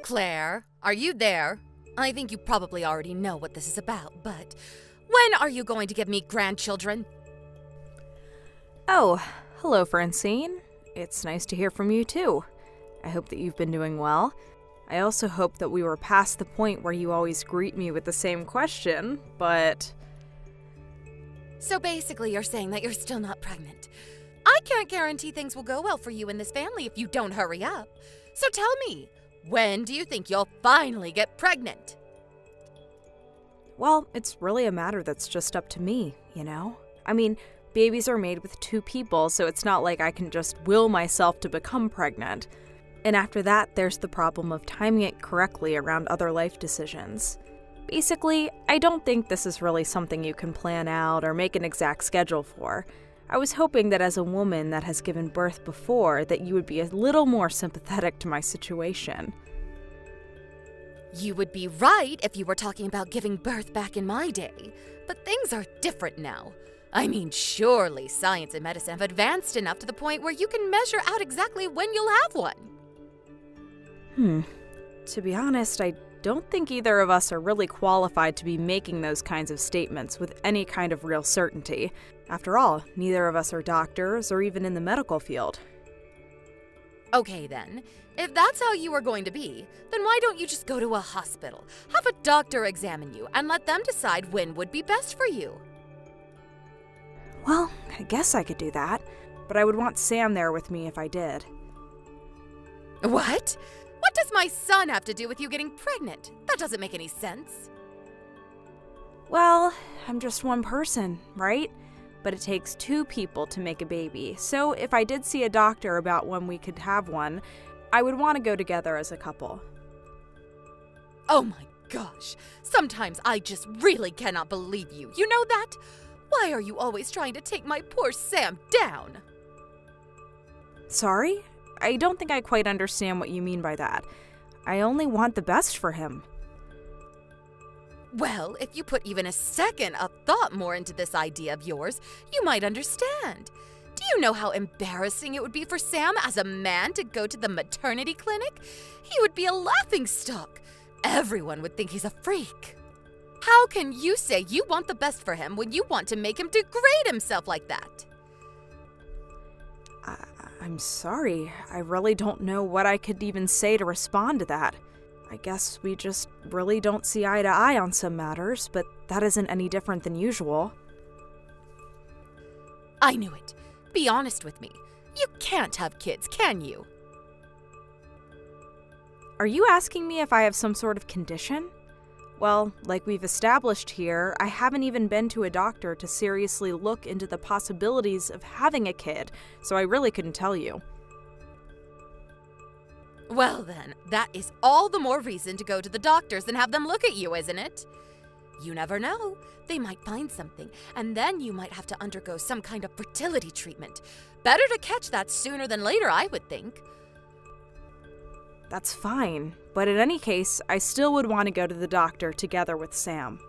Claire, are you there? I think you probably already know what this is about, but when are you going to give me grandchildren? Oh, hello, Francine. It's nice to hear from you, too. I hope that you've been doing well. I also hope that we were past the point where you always greet me with the same question, but... So basically you're saying that you're still not pregnant. I can't guarantee things will go well for you in this family if you don't hurry up. So tell me, when do you think you'll finally get pregnant? Well, it's really a matter that's just up to me, you know? I mean, babies are made with two people, so it's not like I can just will myself to become pregnant. And after that, there's the problem of timing it correctly around other life decisions. Basically, I don't think this is really something you can plan out or make an exact schedule for. I was hoping that as a woman that has given birth before, that you would be a little more sympathetic to my situation. You would be right if you were talking about giving birth back in my day, but things are different now. I mean, surely science and medicine have advanced enough to the point where you can measure out exactly when you'll have one. To be honest, I don't think either of us are really qualified to be making those kinds of statements with any kind of real certainty. After all, neither of us are doctors or even in the medical field. Okay then, if that's how you are going to be, then why don't you just go to a hospital, have a doctor examine you, and let them decide when would be best for you? Well, I guess I could do that, but I would want Sam there with me if I did. What? What does my son have to do with you getting pregnant? That doesn't make any sense. Well, I'm just one person, right? But it takes two people to make a baby, so if I did see a doctor about when we could have one, I would want to go together as a couple. Oh my gosh, sometimes I just really cannot believe you. You know that? Why are you always trying to take my poor Sam down? Sorry? I don't think I quite understand what you mean by that. I only want the best for him. Well, if you put even a second of thought more into this idea of yours, you might understand. Do you know how embarrassing it would be for Sam as a man to go to the maternity clinic? He would be a laughingstock. Everyone would think he's a freak. How can you say you want the best for him when you want to make him degrade himself like that? I'm sorry. I really don't know what I could even say to respond to that. I guess we just really don't see eye to eye on some matters, but that isn't any different than usual. I knew it. Be honest with me. You can't have kids, can you? Are you asking me if I have some sort of condition? Well, like we've established here, I haven't even been to a doctor to seriously look into the possibilities of having a kid, so I really couldn't tell you. Well then, that is all the more reason to go to the doctors and have them look at you, isn't it? You never know. They might find something, and then you might have to undergo some kind of fertility treatment. Better to catch that sooner than later, I would think. That's fine, but in any case, I still would want to go to the doctor together with Sam.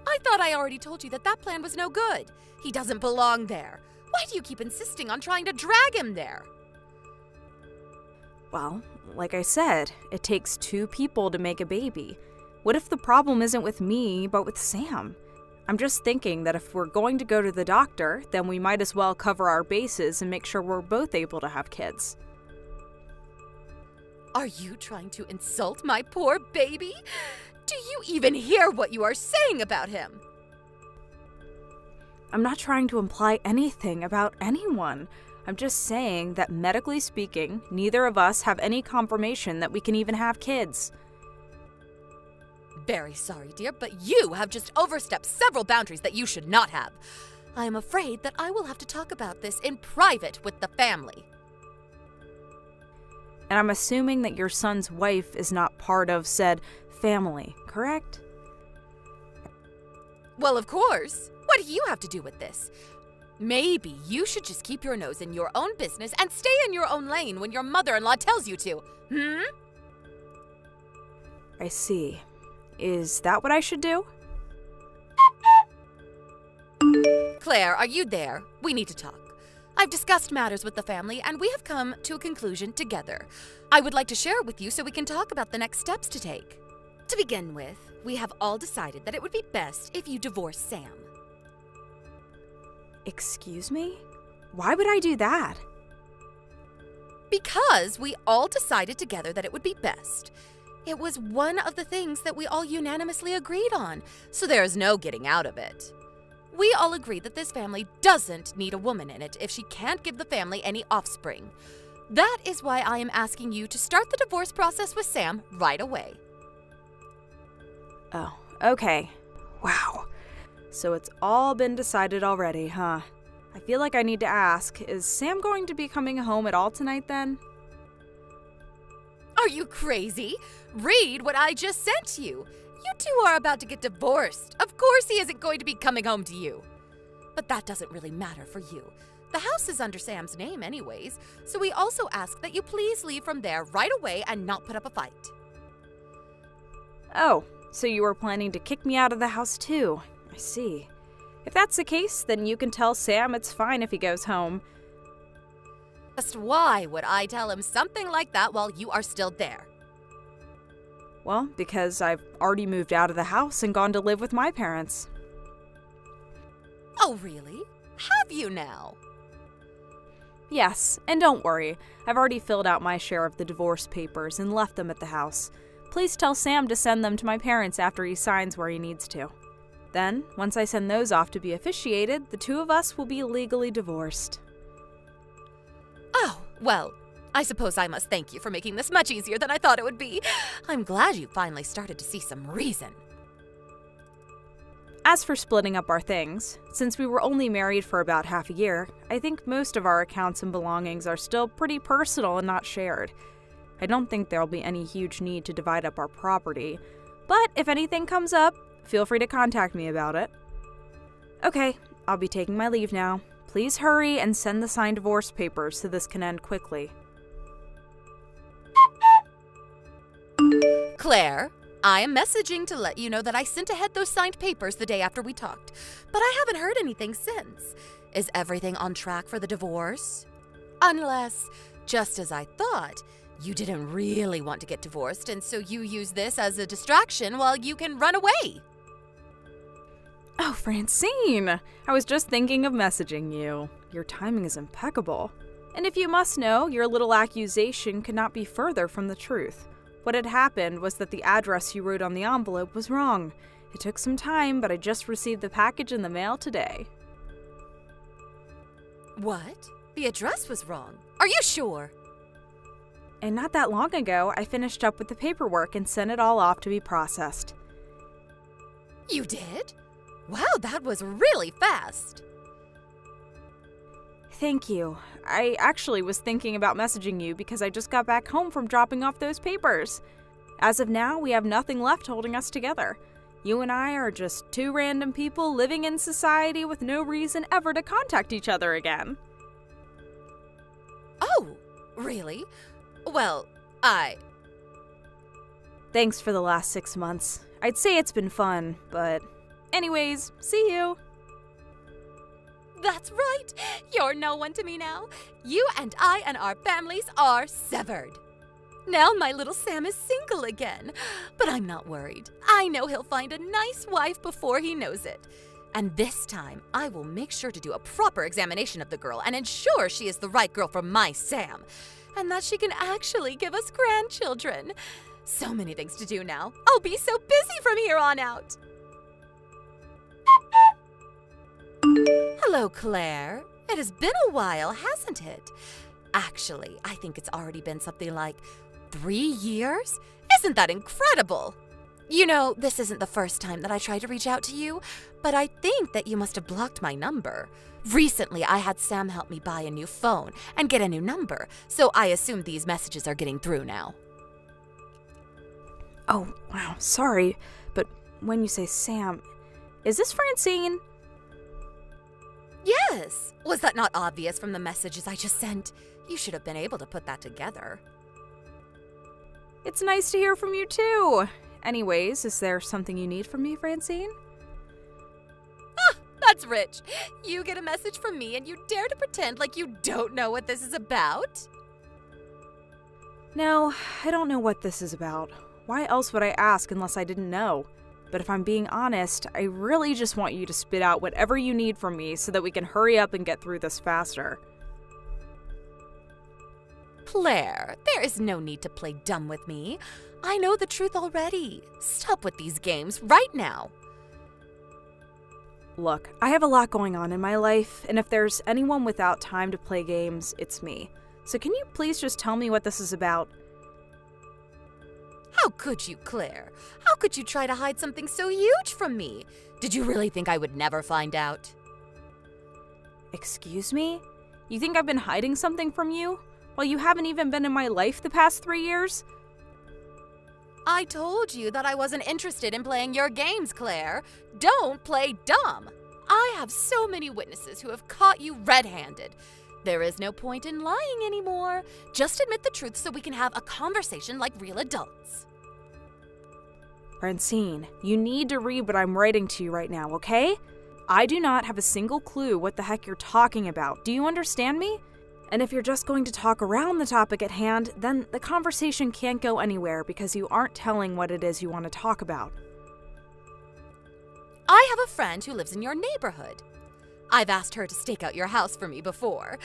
I thought I already told you that that plan was no good. He doesn't belong there. Why do you keep insisting on trying to drag him there? Well, like I said, it takes two people to make a baby. What if the problem isn't with me, but with Sam? I'm just thinking that if we're going to go to the doctor, then we might as well cover our bases and make sure we're both able to have kids. Are you trying to insult my poor baby? Do you even hear what you are saying about him? I'm not trying to imply anything about anyone. I'm just saying that medically speaking, neither of us have any confirmation that we can even have kids. Very sorry, dear, but you have just overstepped several boundaries that you should not have. I am afraid that I will have to talk about this in private with the family. And I'm assuming that your son's wife is not part of said family, correct? Well, of course. What do you have to do with this? Maybe you should just keep your nose in your own business and stay in your own lane when your mother-in-law tells you to, I see. Is that what I should do? Claire, are you there? We need to talk. I've discussed matters with the family, and we have come to a conclusion together. I would like to share it with you so we can talk about the next steps to take. To begin with, we have all decided that it would be best if you divorce Sam. Excuse me? Why would I do that? Because we all decided together that it would be best. It was one of the things that we all unanimously agreed on, so there is no getting out of it. We all agreed that this family doesn't need a woman in it if she can't give the family any offspring. That is why I am asking you to start the divorce process with Sam right away. Oh, okay. Wow. So it's all been decided already, huh? I feel like I need to ask, is Sam going to be coming home at all tonight then? Are you crazy? Read what I just sent you. You two are about to get divorced. Of course he isn't going to be coming home to you. But that doesn't really matter for you. The house is under Sam's name anyways, so we also ask that you please leave from there right away and not put up a fight. Oh, so you were planning to kick me out of the house too. I see. If that's the case, then you can tell Sam it's fine if he goes home. Just why would I tell him something like that while you are still there? Well, because I've already moved out of the house and gone to live with my parents. Oh, really? Have you now? Yes, and don't worry, I've already filled out my share of the divorce papers and left them at the house. Please tell Sam to send them to my parents after he signs where he needs to. Then, once I send those off to be officiated, the two of us will be legally divorced. Oh, well, I suppose I must thank you for making this much easier than I thought it would be. I'm glad you finally started to see some reason. As for splitting up our things, since we were only married for about half a year, I think most of our accounts and belongings are still pretty personal and not shared. I don't think there'll be any huge need to divide up our property, but if anything comes up, feel free to contact me about it. Okay, I'll be taking my leave now. Please hurry and send the signed divorce papers so this can end quickly. Claire, I am messaging to let you know that I sent ahead those signed papers the day after we talked, but I haven't heard anything since. Is everything on track for the divorce? Unless, just as I thought, you didn't really want to get divorced, and so you use this as a distraction while you can run away. Oh, Francine! I was just thinking of messaging you. Your timing is impeccable. And if you must know, your little accusation could not be further from the truth. What had happened was that the address you wrote on the envelope was wrong. It took some time, but I just received the package in the mail today. What? The address was wrong. Are you sure? And not that long ago, I finished up with the paperwork and sent it all off to be processed. You did? Wow, that was really fast. Thank you. I actually was thinking about messaging you because I just got back home from dropping off those papers. As of now, we have nothing left holding us together. You and I are just two random people living in society with no reason ever to contact each other again. Oh, really? Well, Thanks for the last 6 months. I'd say it's been fun, but anyways, see you. That's right. You're no one to me now. You and I and our families are severed. Now my little Sam is single again. But I'm not worried. I know he'll find a nice wife before he knows it. And this time, I will make sure to do a proper examination of the girl and ensure she is the right girl for my Sam. And that she can actually give us grandchildren. So many things to do now. I'll be so busy from here on out. Hello, Claire. It has been a while, hasn't it? Actually, I think it's already been something like 3 years? Isn't that incredible? You know, this isn't the first time that I tried to reach out to you, but I think that you must have blocked my number. Recently, I had Sam help me buy a new phone and get a new number, so I assume these messages are getting through now. Oh, wow, sorry, but when you say Sam, is this Francine? Yes! Was that not obvious from the messages I just sent? You should have been able to put that together. It's nice to hear from you too. Anyways, is there something you need from me, Francine? That's rich. You get a message from me and you dare to pretend like you don't know what this is about? No, I don't know what this is about. Why else would I ask unless I didn't know? But if I'm being honest, I really just want you to spit out whatever you need from me so that we can hurry up and get through this faster. Claire, there is no need to play dumb with me. I know the truth already. Stop with these games right now. Look, I have a lot going on in my life, and if there's anyone without time to play games, it's me. So can you please just tell me what this is about? How could you, Claire? How could you try to hide something so huge from me? Did you really think I would never find out? Excuse me? You think I've been hiding something from you? While you haven't even been in my life the past 3 years? I told you that I wasn't interested in playing your games, Claire. Don't play dumb. I have so many witnesses who have caught you red-handed. There is no point in lying anymore. Just admit the truth so we can have a conversation like real adults. Francine, you need to read what I'm writing to you right now, okay? I do not have a single clue what the heck you're talking about. Do you understand me? And if you're just going to talk around the topic at hand, then the conversation can't go anywhere because you aren't telling what it is you want to talk about. I have a friend who lives in your neighborhood. I've asked her to stake out your house for me before.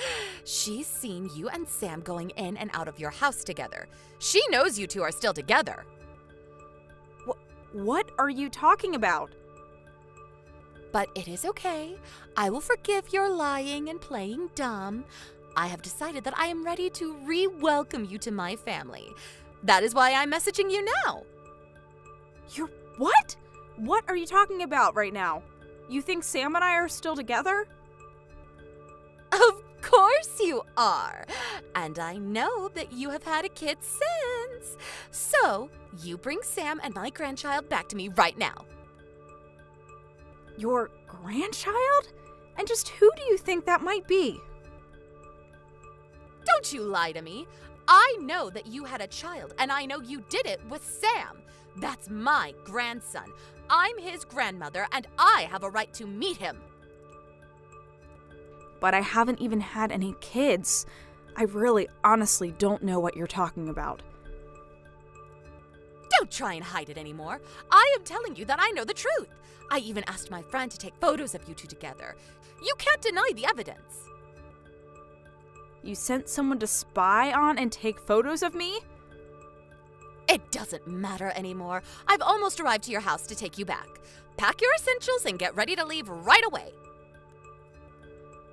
She's seen you and Sam going in and out of your house together. She knows you two are still together. What are you talking about? But it is okay. I will forgive your lying and playing dumb. I have decided that I am ready to re-welcome you to my family. That is why I'm messaging you now. You're what? What are you talking about right now? You think Sam and I are still together? Of course you are. And I know that you have had a kid since. So, you bring Sam and my grandchild back to me right now. Your grandchild? And just who do you think that might be? Don't you lie to me. I know that you had a child, and I know you did it with Sam. That's my grandson. I'm his grandmother, and I have a right to meet him. But I haven't even had any kids. I really, honestly don't know what you're talking about. Don't try and hide it anymore. I am telling you that I know the truth. I even asked my friend to take photos of you two together. You can't deny the evidence. You sent someone to spy on and take photos of me? It doesn't matter anymore. I've almost arrived to your house to take you back. Pack your essentials and get ready to leave right away.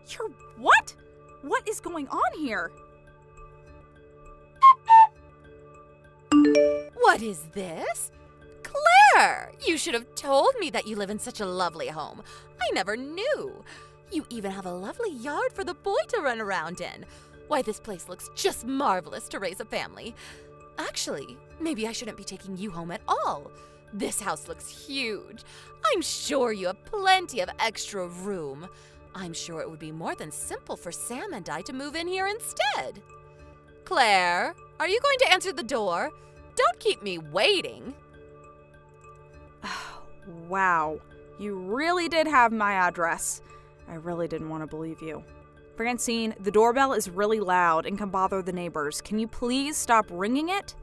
You're what? What is going on here? What is this? Claire! You should have told me that you live in such a lovely home. I never knew. You even have a lovely yard for the boy to run around in. Why, this place looks just marvelous to raise a family. Actually, maybe I shouldn't be taking you home at all. This house looks huge. I'm sure you have plenty of extra room. I'm sure it would be more than simple for Sam and I to move in here instead. Claire, are you going to answer the door? Don't keep me waiting. Wow, you really did have my address. I really didn't want to believe you. Francine, the doorbell is really loud and can bother the neighbors. Can you please stop ringing it?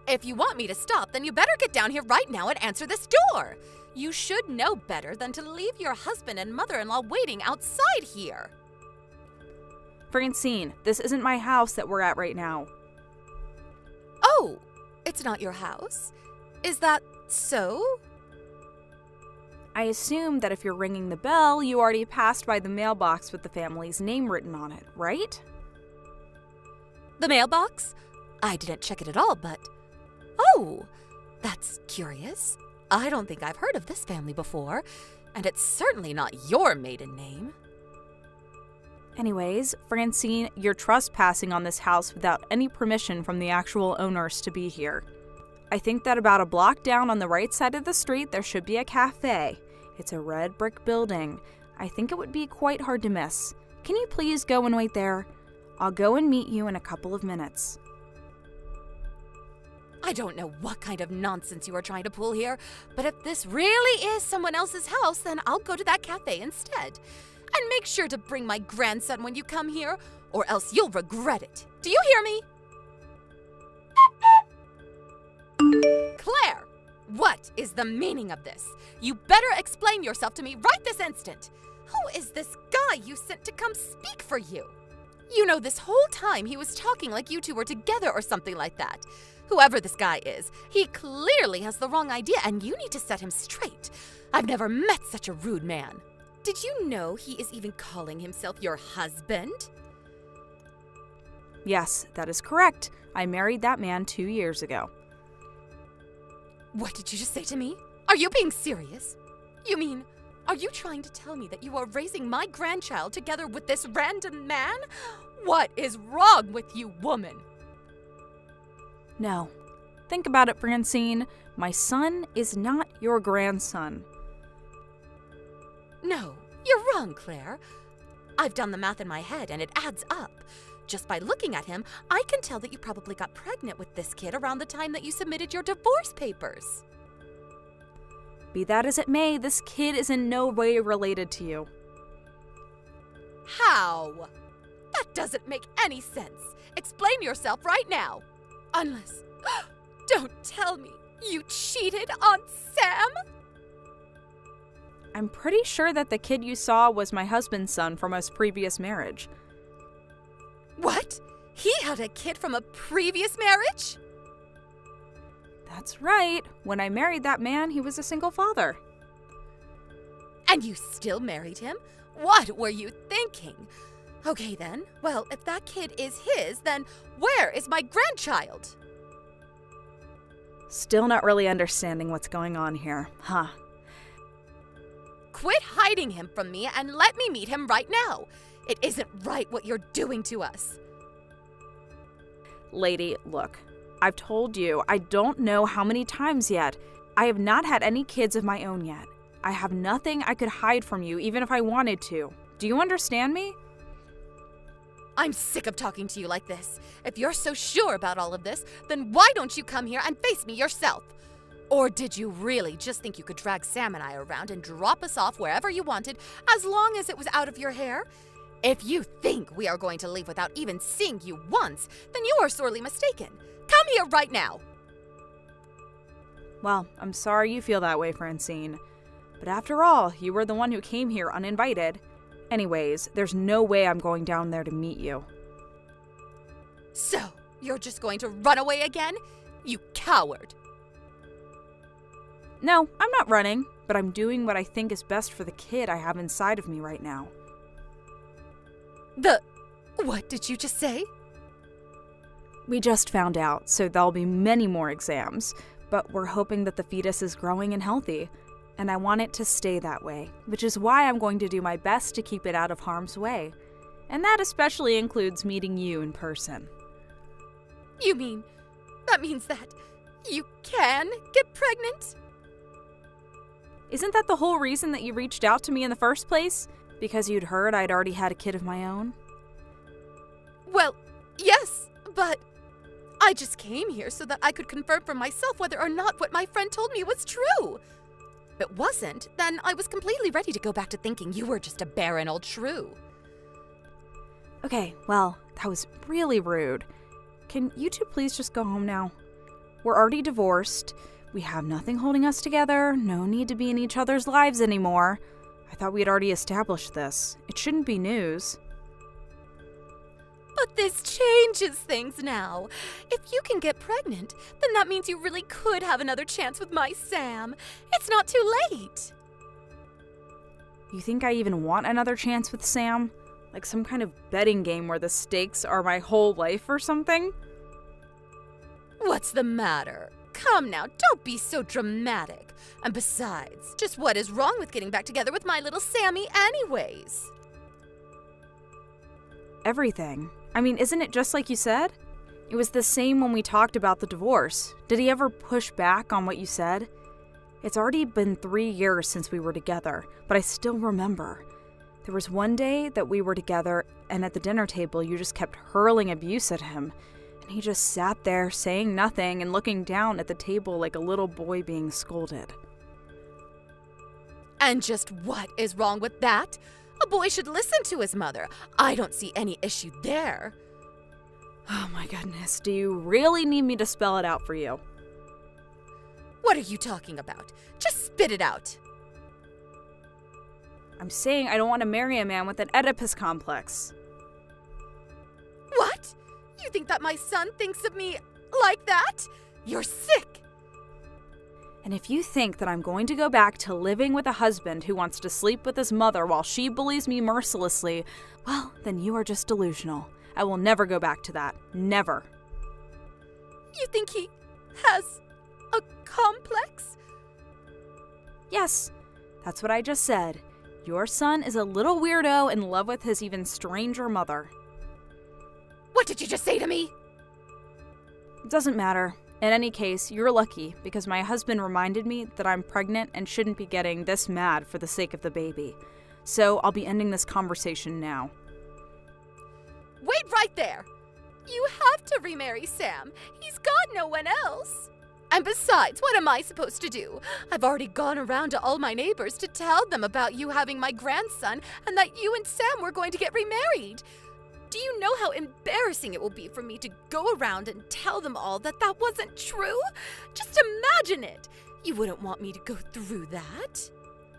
If you want me to stop, then you better get down here right now and answer this door. You should know better than to leave your husband and mother-in-law waiting outside here. Francine, this isn't my house that we're at right now. Oh, it's not your house? Is that so? I assume that if you're ringing the bell, you already passed by the mailbox with the family's name written on it, right? The mailbox? I didn't check it at all, but... Oh, that's curious. I don't think I've heard of this family before, and it's certainly not your maiden name. Anyways, Francine, you're trespassing on this house without any permission from the actual owners to be here. I think that about a block down on the right side of the street, there should be a cafe. It's a red brick building. I think it would be quite hard to miss. Can you please go and wait there? I'll go and meet you in a couple of minutes. I don't know what kind of nonsense you are trying to pull here, but if this really is someone else's house, then I'll go to that cafe instead. And make sure to bring my grandson when you come here, or else you'll regret it. Do you hear me? Claire, what is the meaning of this? You better explain yourself to me right this instant. Who is this guy you sent to come speak for you? You know, this whole time he was talking like you two were together or something like that. Whoever this guy is, he clearly has the wrong idea and you need to set him straight. I've never met such a rude man. Did you know he is even calling himself your husband? Yes, that is correct. I married that man 2 years ago. What did you just say to me? Are you being serious? You mean, are you trying to tell me that you are raising my grandchild together with this random man? What is wrong with you, woman? No. Think about it, Francine. My son is not your grandson. No, you're wrong, Claire. I've done the math in my head and it adds up. Just by looking at him, I can tell that you probably got pregnant with this kid around the time that you submitted your divorce papers. Be that as it may, this kid is in no way related to you. How? That doesn't make any sense. Explain yourself right now. Unless... Don't tell me you cheated on Sam? I'm pretty sure that the kid you saw was my husband's son from his previous marriage. What? He had a kid from a previous marriage? That's right. When I married that man, he was a single father. And you still married him? What were you thinking? Okay then, well, if that kid is his, then where is my grandchild? Still not really understanding what's going on here, huh? Quit hiding him from me and let me meet him right now. It isn't right what you're doing to us. Lady, look, I've told you, I don't know how many times yet. I have not had any kids of my own yet. I have nothing I could hide from you, even if I wanted to. Do you understand me? I'm sick of talking to you like this. If you're so sure about all of this, then why don't you come here and face me yourself? Or did you really just think you could drag Sam and I around and drop us off wherever you wanted as long as it was out of your hair? If you think we are going to leave without even seeing you once, then you are sorely mistaken. Come here right now. Well, I'm sorry you feel that way, Francine. But after all, you were the one who came here uninvited. Anyways, there's no way I'm going down there to meet you. So, you're just going to run away again? You coward. No, I'm not running, but I'm doing what I think is best for the kid I have inside of me right now. What did you just say? We just found out, so there'll be many more exams, but we're hoping that the fetus is growing and healthy, and I want it to stay that way, which is why I'm going to do my best to keep it out of harm's way. And that especially includes meeting you in person. You mean, that means that you can get pregnant? Isn't that the whole reason that you reached out to me in the first place? Because you'd heard I'd already had a kid of my own? Well, yes, but I just came here so that I could confirm for myself whether or not what my friend told me was true. If it wasn't, then I was completely ready to go back to thinking you were just a barren old shrew. Okay, well, that was really rude. Can you two please just go home now? We're already divorced. We have nothing holding us together. No need to be in each other's lives anymore. I thought we had already established this. It shouldn't be news. But this changes things now. If you can get pregnant, then that means you really could have another chance with my Sam. It's not too late. You think I even want another chance with Sam? Like some kind of betting game where the stakes are my whole life or something? What's the matter? Come now, don't be so dramatic. And besides, just what is wrong with getting back together with my little Sammy anyways? Everything. I mean, isn't it just like you said? It was the same when we talked about the divorce. Did he ever push back on what you said? It's already been 3 years since we were together, but I still remember. There was one day that we were together, and at the dinner table you just kept hurling abuse at him. And he just sat there saying nothing and looking down at the table like a little boy being scolded. And just what is wrong with that? A boy should listen to his mother. I don't see any issue there. Oh my goodness, do you really need me to spell it out for you? What are you talking about? Just spit it out. I'm saying I don't want to marry a man with an Oedipus complex. What? You think that my son thinks of me like that? You're sick. And if you think that I'm going to go back to living with a husband who wants to sleep with his mother while she bullies me mercilessly, well, then you are just delusional. I will never go back to that. Never. You think he has a complex? Yes, that's what I just said. Your son is a little weirdo in love with his even stranger mother. What did you just say to me? It doesn't matter. In any case, you're lucky because my husband reminded me that I'm pregnant and shouldn't be getting this mad for the sake of the baby. So I'll be ending this conversation now. Wait right there! You have to remarry Sam. He's got no one else. And besides, what am I supposed to do? I've already gone around to all my neighbors to tell them about you having my grandson and that you and Sam were going to get remarried. Do you know how embarrassing it will be for me to go around and tell them all that that wasn't true? Just imagine it. You wouldn't want me to go through that.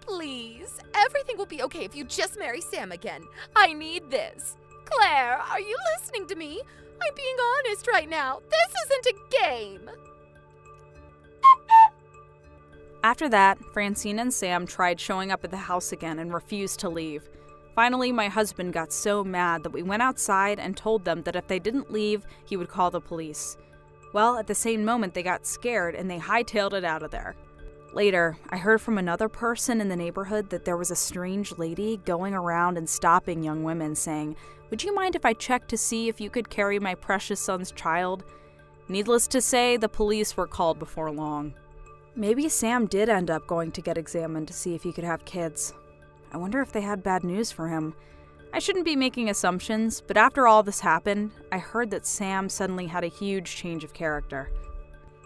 Please, everything will be okay if you just marry Sam again. I need this. Claire, are you listening to me? I'm being honest right now. This isn't a game. After that, Francine and Sam tried showing up at the house again and refused to leave. Finally, my husband got so mad that we went outside and told them that if they didn't leave, he would call the police. Well, at the same moment, they got scared and they hightailed it out of there. Later, I heard from another person in the neighborhood that there was a strange lady going around and stopping young women saying, "Would you mind if I checked to see if you could carry my precious son's child?" Needless to say, the police were called before long. Maybe Sam did end up going to get examined to see if he could have kids. I wonder if they had bad news for him. I shouldn't be making assumptions, but after all this happened, I heard that Sam suddenly had a huge change of character.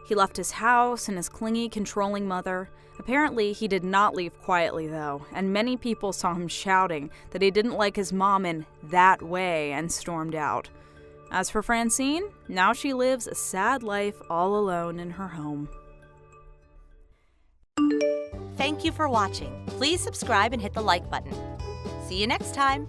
He left his house and his clingy, controlling mother. Apparently, he did not leave quietly, though, and many people saw him shouting that he didn't like his mom in that way and stormed out. As for Francine, now she lives a sad life all alone in her home. Thank you for watching. Please subscribe and hit the like button. See you next time.